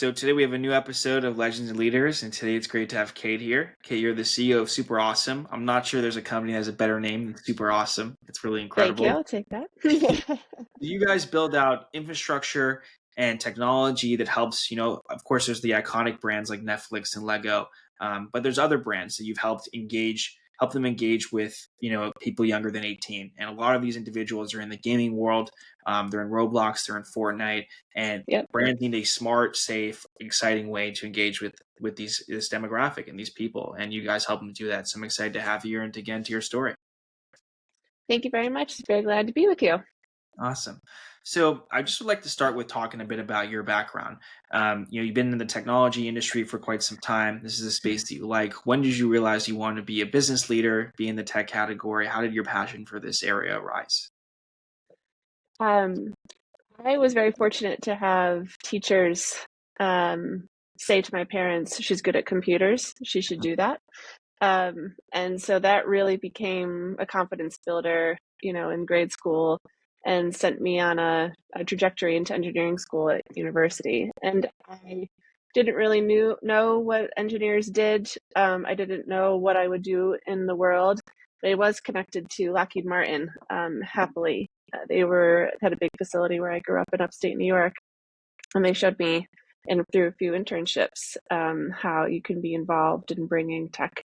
So today we have a new episode of Legends and Leaders, and today it's great to have Kate here. Kate, you're the CEO of SuperAwesome. I'm not sure there's a company that has a better name than SuperAwesome. It's really Thank you. incredible. I'll take that. You guys build out infrastructure and technology that helps, of course, there's the iconic brands like Netflix and Lego, but there's other brands that you've help them engage with, people younger than 18. And a lot of these individuals are in the gaming world. They're in Roblox, they're in Fortnite, and Yep. brands need a smart, safe, exciting way to engage with this demographic and these people. And you guys help them do that. So I'm excited to have you here and to get into your story. Thank you very much. Very glad to be with you. Awesome. So I just would like to start with talking a bit about your background. You've been in the technology industry for quite some time. This is a space that you like. When did you realize you wanted to be a business leader, be in the tech category? How did your passion for this area arise? I was very fortunate to have teachers say to my parents, she's good at computers, she should do that. And so that really became a confidence builder, in grade school, and sent me on a trajectory into engineering school at university. And I didn't really know what engineers did. I didn't know what I would do in the world. But I was connected to Lockheed Martin, happily. They had a big facility where I grew up in upstate New York, and they showed me, and through a few internships, how you can be involved in bringing tech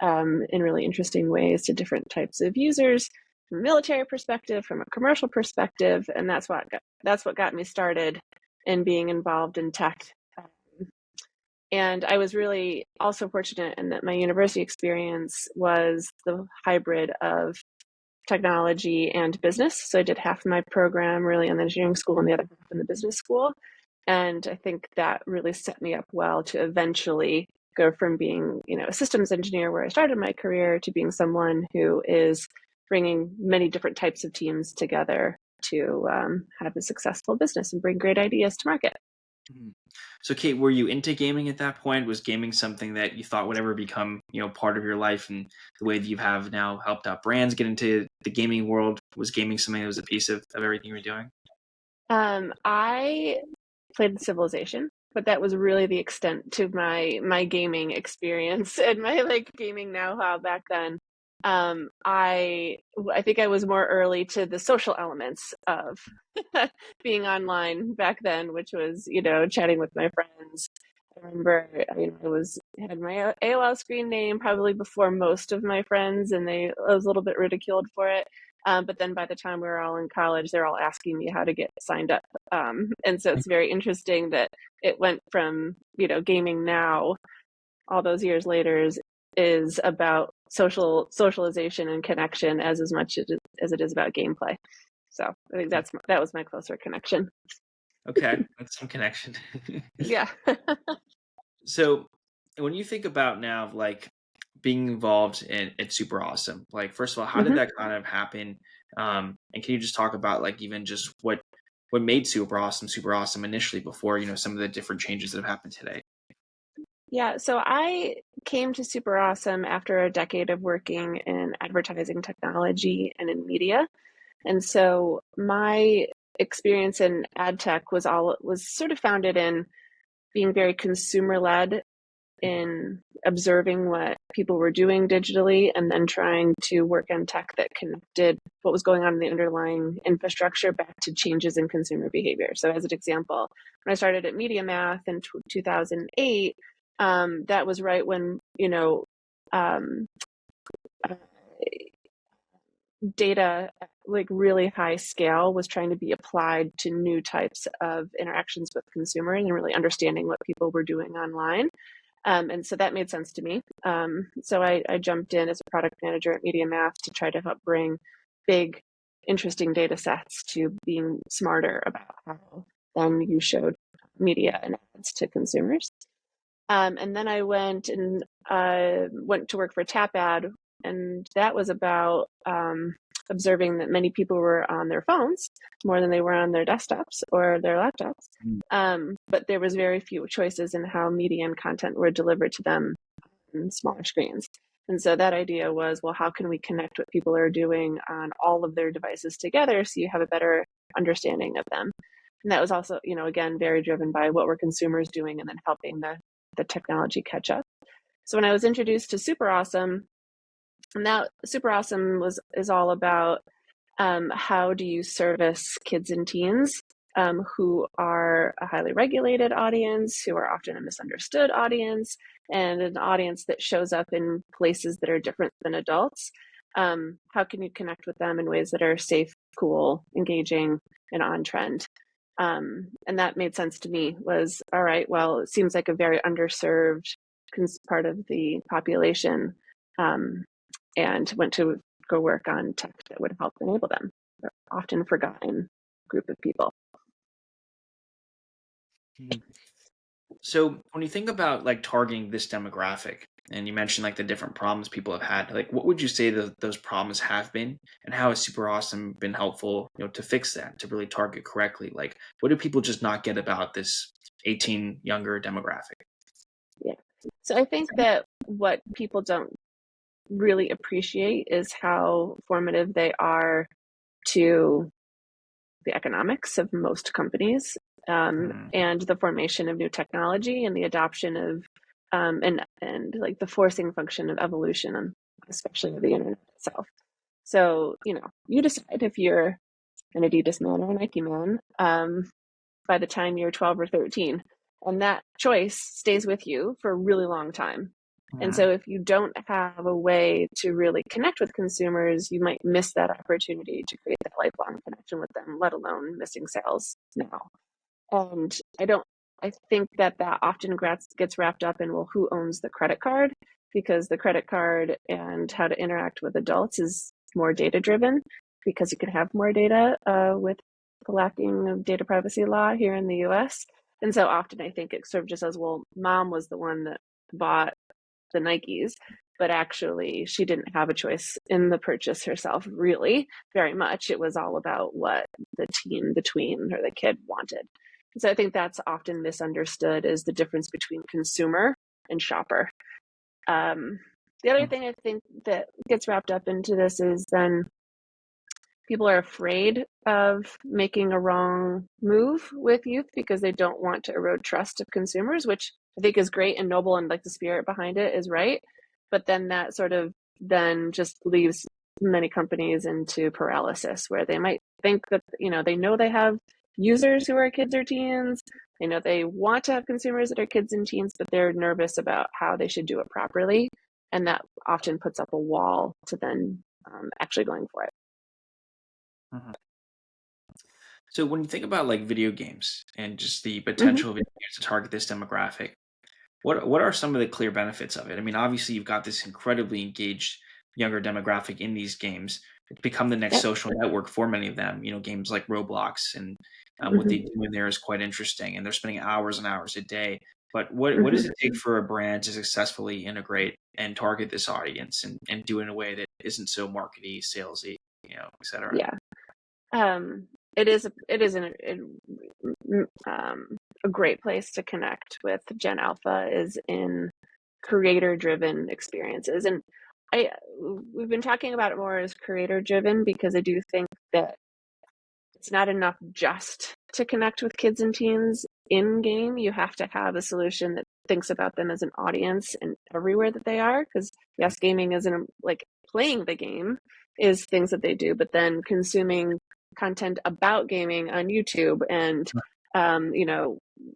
in really interesting ways to different types of users, from a military perspective, from a commercial perspective, and that's what got me started in being involved in tech. And I was really also fortunate in that my university experience was the hybrid of technology and business. So I did half of my program really in the engineering school and the other half in the business school. And I think that really set me up well to eventually go from being, a systems engineer where I started my career to being someone who is bringing many different types of teams together to have a successful business and bring great ideas to market. So Kate, were you into gaming at that point? Was gaming something that you thought would ever become, part of your life, and the way that you have now helped out brands get into the gaming world? Was gaming something that was a piece of everything you were doing? I played Civilization, but that was really the extent to my gaming experience and my gaming know-how back then. I think I was more early to the social elements of being online back then, which was, chatting with my friends. I remember, had my AOL screen name probably before most of my friends, and I was a little bit ridiculed for it. But then by the time we were all in college, they're all asking me how to get signed up. And so it's very interesting that it went from, gaming now, all those years later, is about socialization and connection as much as it is about gameplay. So I think that was my closer connection. Okay, that's some connection. Yeah. So when you think about now, being involved at SuperAwesome, first of all, how did that kind of happen? And can you just talk about even just what made SuperAwesome initially before, some of the different changes that have happened today? Yeah, so I came to SuperAwesome after a decade of working in advertising technology and in media. And so my experience in ad tech was sort of founded in being very consumer led, in observing what people were doing digitally, and then trying to work on tech that connected what was going on in the underlying infrastructure back to changes in consumer behavior. So as an example, when I started at Media Math in 2008, that was right when, data really high scale was trying to be applied to new types of interactions with consumers and really understanding what people were doing online. And so that made sense to me. So I jumped in as a product manager at Media Math to try to help bring big, interesting data sets to being smarter about how then you showed media and ads to consumers. And then I went to work for TapAd, and that was about observing that many people were on their phones more than they were on their desktops or their laptops. But there was very few choices in how media and content were delivered to them on smaller screens. And so that idea was, well, how can we connect what people are doing on all of their devices together so you have a better understanding of them? And that was also, again, very driven by what were consumers doing and then helping the technology catch up. So when I was introduced to SuperAwesome, and that SuperAwesome is all about how do you service kids and teens who are a highly regulated audience, who are often a misunderstood audience, and an audience that shows up in places that are different than adults. How can you connect with them in ways that are safe, cool, engaging, and on trend? And that made sense to me. Was all right, well, it seems like a very underserved part of the population, and went to go work on tech that would help enable them. They're often forgotten group of people. Mhm. So when you think about like targeting this demographic, and you mentioned like the different problems people have had, like what would you say those problems have been, and how has Super Awesome been helpful, to fix that, to really target correctly? Like, what do people just not get about this 18 younger demographic? Yeah. So I think that what people don't really appreciate is how formative they are to the economics of most companies, Mhm. and the formation of new technology and the adoption of and like the forcing function of evolution, and especially of the internet itself. So you decide if you're an Adidas man or a Nike man by the time you're 12 or 13, and that choice stays with you for a really long time. And Mhm. so if you don't have a way to really connect with consumers, you might miss that opportunity to create that lifelong connection with them, let alone missing sales now. And I think that often gets wrapped up in, well, who owns the credit card? Because the credit card and how to interact with adults is more data driven, because you can have more data with the lacking of data privacy law here in the US. And so often I think it sort of just says, well, mom was the one that bought the Nikes, but actually she didn't have a choice in the purchase herself, really, very much. It was all about what the teen, the tween, or the kid wanted. So I think that's often misunderstood, is the difference between consumer and shopper. The other thing I think that gets wrapped up into this is then people are afraid of making a wrong move with youth because they don't want to erode trust of consumers, which I think is great and noble, and like the spirit behind it is right. But then that sort of then just leaves many companies into paralysis, where they might think that they know they have users who are kids or teens. They know they want to have consumers that are kids and teens, but they're nervous about how they should do it properly. And that often puts up a wall to then actually going for it. Mhm. So when you think about like video games and just the Mm-hmm. potential of video games to target this demographic, what are some of the clear benefits of it? I mean, obviously you've got this incredibly engaged younger demographic in these games. It's become the next Yep. social network for many of them. Games like Roblox, and what they Mm-hmm. do in there is quite interesting, and they're spending hours and hours a day. But what does Mm-hmm. it take for a brand to successfully integrate and target this audience, and do it in a way that isn't so markety, salesy, et cetera? Yeah. Um, a great place to connect with Gen Alpha is in creator driven experiences. And we've been talking about it more as creator driven, because I do think that it's not enough just to connect with kids and teens in game. You have to have a solution that thinks about them as an audience and everywhere that they are. Because yes, gaming isn't like playing the game is things that they do, but then consuming content about gaming on YouTube, and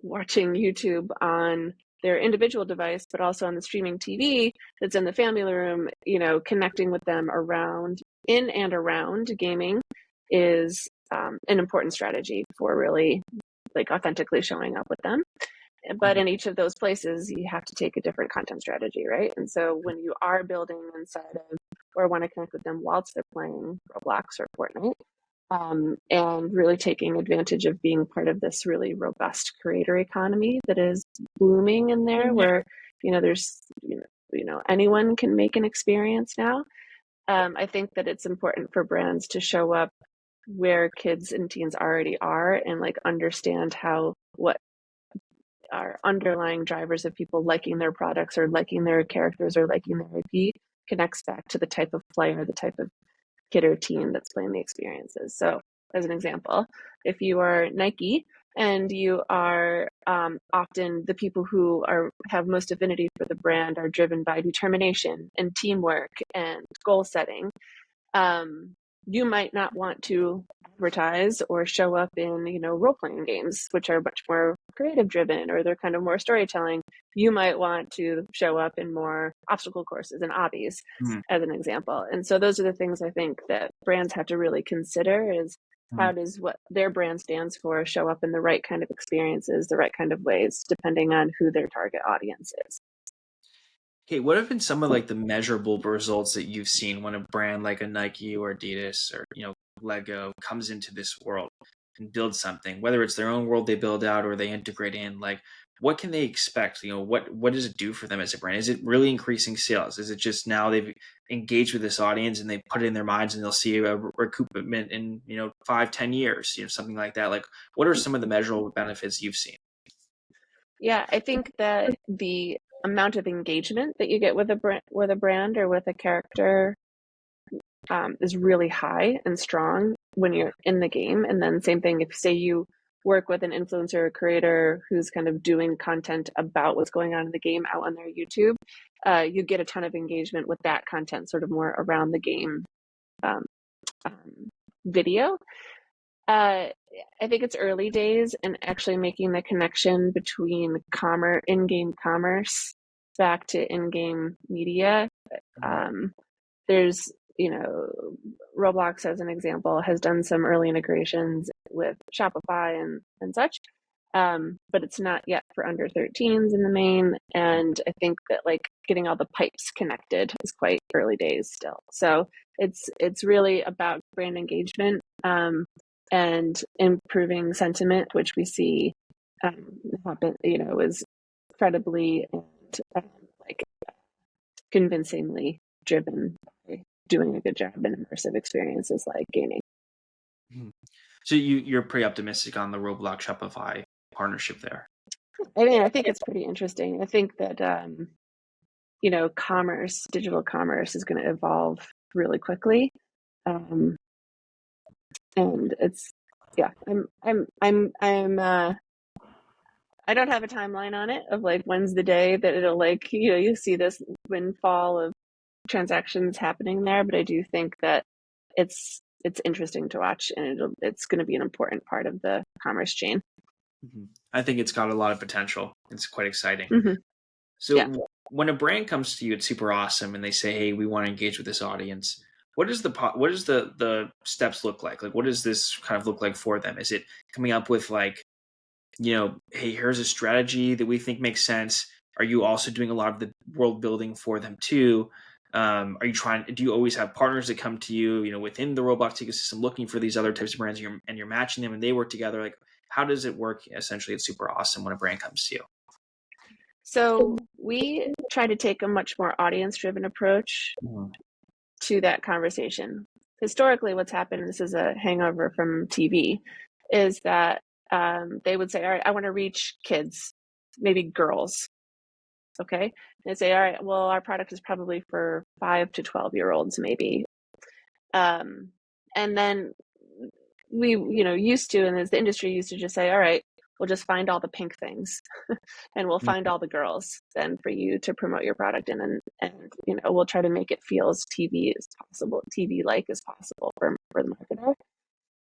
watching YouTube on their individual device, but also on the streaming TV that's in the family room, connecting with them around in and around gaming is an important strategy for really like authentically showing up with them. But Mhm. in each of those places, you have to take a different content strategy, right? And so when you are building inside of, or want to connect with them whilst they're playing Roblox or Fortnite, and really taking advantage of being part of this really robust creator economy that is blooming in there, where there's anyone can make an experience now. I think that it's important for brands to show up where kids and teens already are, and like understand how what are underlying drivers of people liking their products or liking their characters or liking their IP connects back to the type of player, the type of kid or teen that's playing the experiences. So as an example. If you are Nike and you are often the people who have most affinity for the brand are driven by determination and teamwork and goal setting, you might not want to advertise or show up in, role-playing games, which are much more creative driven, or they're kind of more storytelling. You might want to show up in more obstacle courses and obbies, as an example. And so those are the things I think that brands have to really consider is how does what their brand stands for show up in the right kind of experiences, the right kind of ways, depending on who their target audience is. Okay, what have been some of like the measurable results that you've seen when a brand like a Nike or Adidas or Lego comes into this world and builds something, whether it's their own world they build out or they integrate in, like what can they expect? What does it do for them as a brand? Is it really increasing sales? Is it just now they've engaged with this audience and they put it in their minds and they'll see a recoupment in 5-10 years, something like that? Like what are some of the measurable benefits you've seen? Yeah, I think that the amount of engagement that you get with a brand or with a character is really high and strong when you're in the game. And then same thing if say you work with an influencer or creator who's kind of doing content about what's going on in the game out on their YouTube, you get a ton of engagement with that content, sort of more around the game um, video. I think it's early days and actually making the connection between in-game commerce back to in-game media. There's, Roblox, as an example, has done some early integrations with Shopify and such, but it's not yet for under 13s in the main. And I think that like getting all the pipes connected is quite early days still. So it's really about brand engagement. And improving sentiment, which we see happen, is incredibly and like convincingly driven by doing a good job in immersive experiences like gaming. So you're pretty optimistic on the Roblox Shopify partnership there. I mean, I think it's pretty interesting. I think that digital commerce is going to evolve really quickly. And it's I don't have a timeline on it of like when's the day that it'll like you see this windfall of transactions happening there, but I do think that it's interesting to watch, and it's going to be an important part of the commerce chain. I think it's got a lot of potential. It's quite exciting. So Yeah. when a brand comes to you at SuperAwesome and they say, "Hey, we want to engage with this audience," what does the steps look like? Like, what does this kind of look like for them? Is it coming up with like, hey, here's a strategy that we think makes sense? Are you also doing a lot of the world building for them too? Do you always have partners that come to you, within the Roblox ecosystem looking for these other types of brands and you're matching them and they work together? Like, how does it work essentially at SuperAwesome when a brand comes to you? So we try to take a much more audience-driven approach to that conversation. Historically, what's happened, and this is a hangover from TV, is that they would say, all right, I want to reach kids, maybe girls. Okay. And they say, all right, well, our product is probably for 5 to 12-year-olds, maybe. And then we, used to, and as the industry used to just say, all right, we'll just find all the pink things and we'll find all the girls then for you to promote your product in. And we'll try to make it feel as TV as possible, TV-like as possible for the marketer.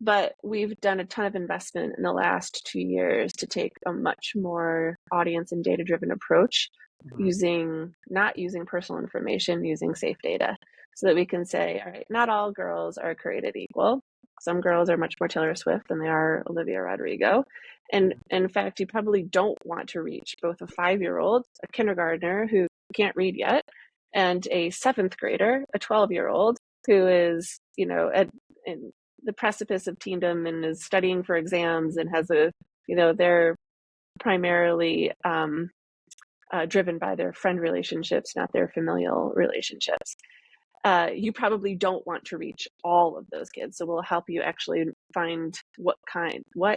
But we've done a ton of investment in the last 2 years to take a much more audience and data-driven approach, not using personal information, using safe data, so that we can say, all right, not all girls are created equal. Some girls are much more Taylor Swift than they are Olivia Rodrigo. And in fact, you probably don't want to reach both a 5-year-old, a kindergartner who can't read yet, and a 7th grader, a 12-year-old who is, in the precipice of teendom and is studying for exams and has they're primarily driven by their friend relationships, not their familial relationships. You probably don't want to reach all of those kids. So we'll help you actually find what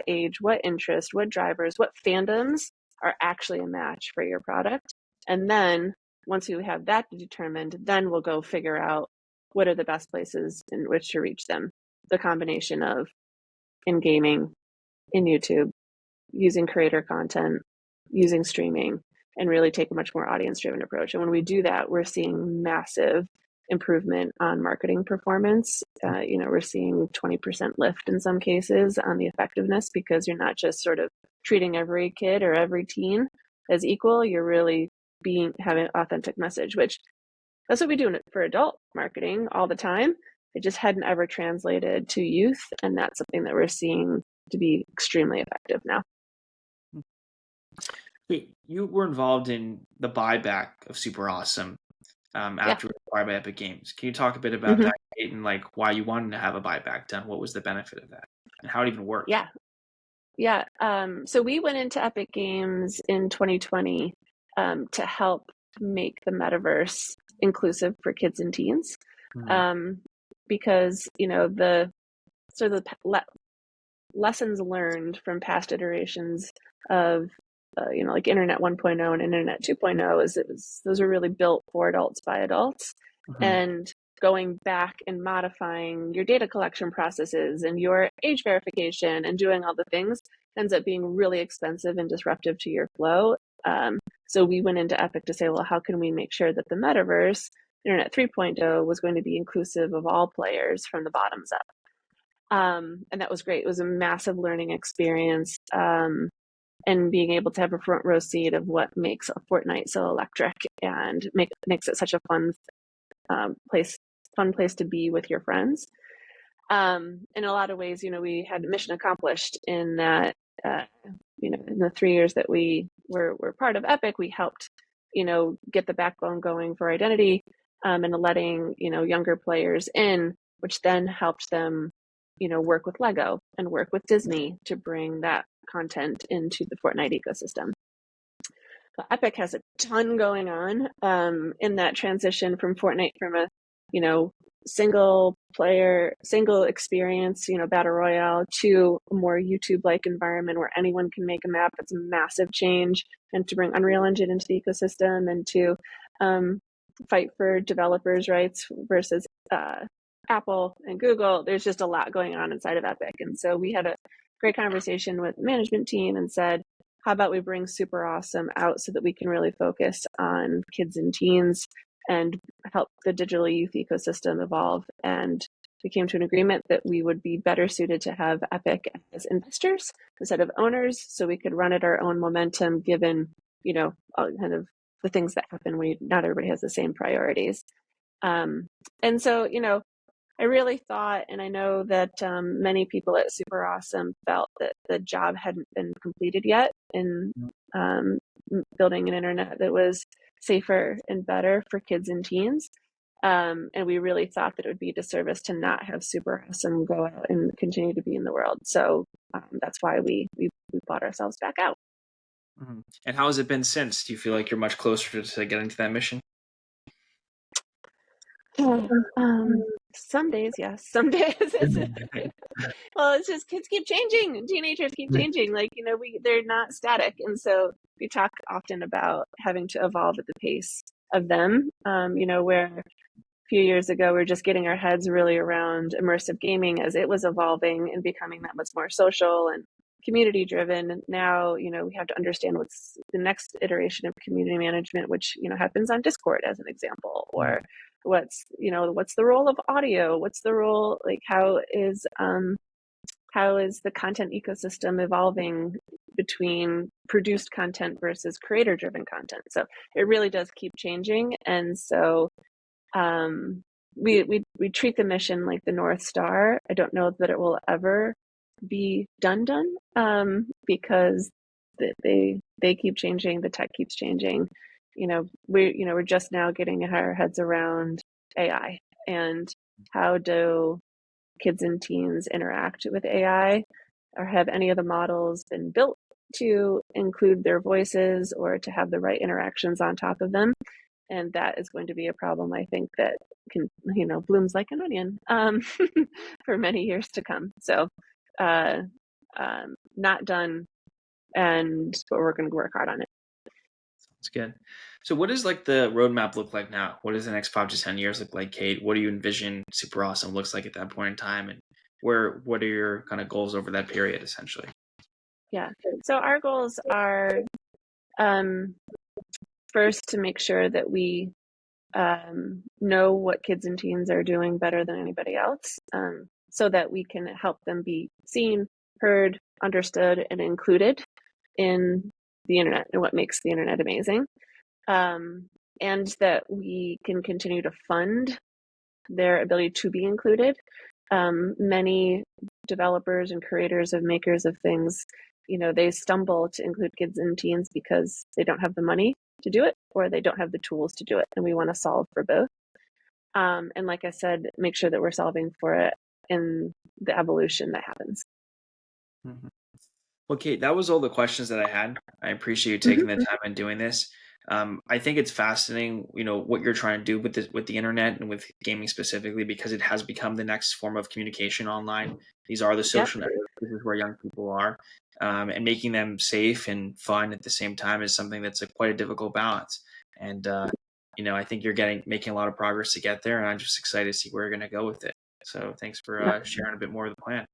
age, what interest, what drivers, what fandoms are actually a match for your product. And then once we have that determined, then we'll go figure out what are the best places in which to reach them. The combination of in gaming, in YouTube, using creator content, using streaming, and really take a much more audience-driven approach. And when we do that, we're seeing massive improvement on marketing performance. We're seeing 20% lift in some cases on the effectiveness, because you're not just sort of treating every kid or every teen as equal. You're really having an authentic message, which that's what we do for adult marketing all the time. It just hadn't ever translated to youth, and that's something that we're seeing to be extremely effective now. You were involved in the buyback of SuperAwesome Yeah. after it was acquired by Epic Games. Can you talk a bit about Mm-hmm. that, Kate, and like why you wanted to have a buyback done? What was the benefit of that, and how it even worked? Yeah. Yeah. So we went into Epic Games in 2020 to help make the metaverse inclusive for kids and teens, Mhm. because the sort of the lessons learned from past iterations of like Internet 1.0 and Internet 2.0 is those are really built for adults by adults, Mhm. and going back and modifying your data collection processes and your age verification and doing all the things ends up being really expensive and disruptive to your flow. So we went into Epic to say, well, how can we make sure that the metaverse, Internet 3.0, was going to be inclusive of all players from the bottoms up? And that was great. It was a massive learning experience, and being able to have a front row seat of what makes a Fortnite so electric and makes it such a fun place to be with your friends. In a lot of ways, we had mission accomplished in that. In the 3 years that we were part of Epic, we helped get the backbone going for identity, and letting younger players in, which then helped them work with Lego and work with Disney to bring that content into the Fortnite ecosystem. But Epic has a ton going on in that transition from Fortnite, from a single player, single experience, battle royale, to a more YouTube-like environment where anyone can make a map. It's a massive change, and to bring Unreal Engine into the ecosystem, and to fight for developers' rights versus Apple and Google. There's just a lot going on inside of Epic. And so we had a great conversation with the management team and said, how about we bring SuperAwesome out so that we can really focus on kids and teens and help the digital youth ecosystem evolve? And we came to an agreement that we would be better suited to have Epic as investors instead of owners, so we could run at our own momentum, given kind of the things that happen when not everybody has the same priorities. And so I really thought, and I know that many people at SuperAwesome felt that the job hadn't been completed yet in building an internet that was safer and better for kids and teens. And we really thought that it would be a disservice to not have SuperAwesome go out and continue to be in the world. So that's why we bought ourselves back out. Mm-hmm. And how has it been since? Do you feel like you're much closer to getting to that mission? Some days, yes. Some days well, it's just kids keep changing, teenagers keep changing. Like, they're not static. And so we talk often about having to evolve at the pace of them. Where a few years ago, we were just getting our heads really around immersive gaming as it was evolving and becoming that much more social and community driven. And now, we have to understand what's the next iteration of community management, which, happens on Discord as an example, or what's the role of audio? What's the role, like, how is the content ecosystem evolving between produced content versus creator driven content? So it really does keep changing. And so we treat the mission like the North Star. I don't know that it will ever be done, because they keep changing. The tech keeps changing. We're just now getting our heads around AI and how do kids and teens interact with AI, or have any of the models been built to include their voices or to have the right interactions on top of them? And that is going to be a problem, I think, that can, blooms like an onion for many years to come. So not done, but we're going to work hard on it. That's good. So what does like the roadmap look like now? What does the next 5 to 10 years look like, Kate? What do you envision SuperAwesome looks like at that point in time? And what are your kind of goals over that period, essentially? Yeah. So our goals are, um, first to make sure that we know what kids and teens are doing better than anybody else, so that we can help them be seen, heard, understood, and included in the internet and what makes the internet amazing. And that we can continue to fund their ability to be included. Many developers and creators of makers of things, they stumble to include kids and teens because they don't have the money to do it or they don't have the tools to do it. And we want to solve for both. And like I said, make sure that we're solving for it in the evolution that happens. Mhm. Okay, that was all the questions that I had. I appreciate you Mhm. taking the time and doing this. I think it's fascinating, what you're trying to do with the internet and with gaming specifically, because it has become the next form of communication online. These are the Yep. social networks. This is where young people are, and making them safe and fun at the same time is something that's quite a difficult balance. And I think you're making a lot of progress to get there, and I'm just excited to see where you're going to go with it. So thanks for Yep. sharing a bit more of the plan.